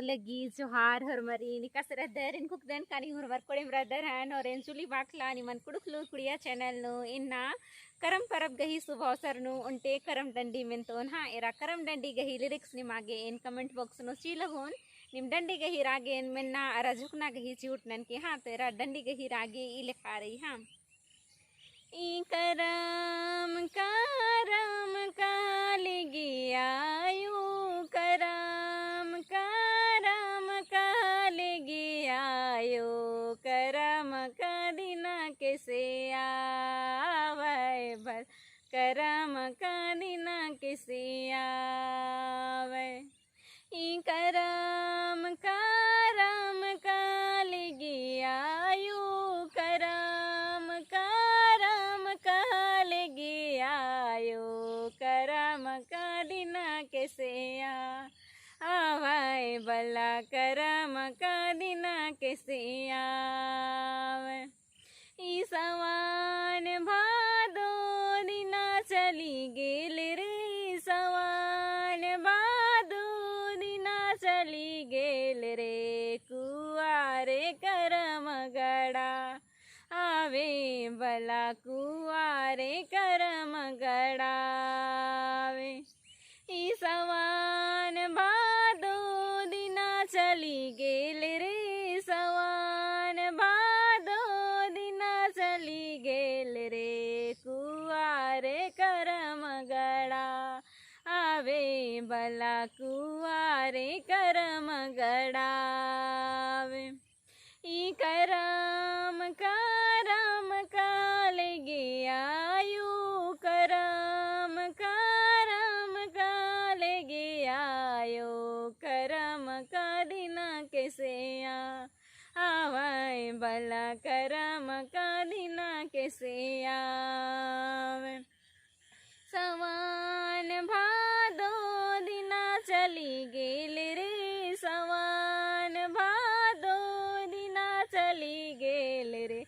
लगी जोहार हरमरी निकास रदर इन कुक दन कानी हरमर कोड़ेम रदर हन और इन चुली बाटला निमन कुड़ुकलू कुड़िया चैनल नु इन्ना करम परब गही शुभ अवसर नु उंटे करम डंडी मेंतोन हा एरा करम डंडी गही लिरिक्स निमागे इन कमेंट बॉक्स नु चीलगोन निम डंडी गही रागे इन मेन्ना रजुकना गही चिउटनन के हा तेरा डंडी गही रागे ई लिखा रही हा ई करम कालिगियायु करम कालिगियायो करम कदिना कैसे आवे बस करम कदिना कैसे आवे ई करम कालिगियायु करम करम कदिना कैसे आवे बला करम कदिना कैसे आवे ई सवान भादो दिना चली गेल रे सवान भादो दिना चली गेल रे कुआरे करम गड़ा आवे बला कुआरे करम गड़ावे ई सवान भादो दिना चली गेल रे सवान भादो दिना चली गेल रे कुआरे करम गड़ा आवे बला कुआरे करम गड़ावे ई करम कालिगियायु करम कालिगियायो करम कदिना कैसे आवे बला करम कदिना कैसे आवे सवान भादो दिना चली गेल रे सवान भादो दिना चली गेल रे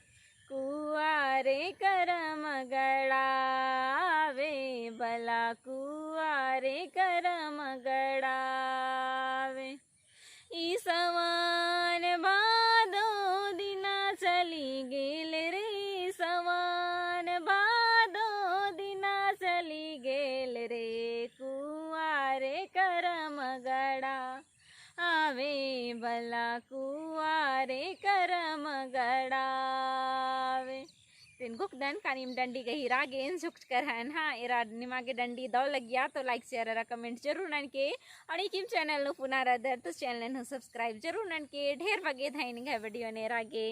कुआरे करम गड़ावे बला कुआरे करम गड़ावे ई सवान भादो दिना चली गेल रे सवान भादो दिना चली गेल रे कुआरे करम गड़ा आवे बला कुआरे करम गड़ावे तीन गुक दन कानिम डंडी गही रागे इन झुक कर हन हा एरा निमागे डंडी दौ लगिया तो लाइक शेयर कमेंट जरूर नन के और इकिम चैनल नु पुना रदर तो चैनल नु सब्सक्राइब जरूर नन के ढेर बगे धाइन वीडियो ने रागे।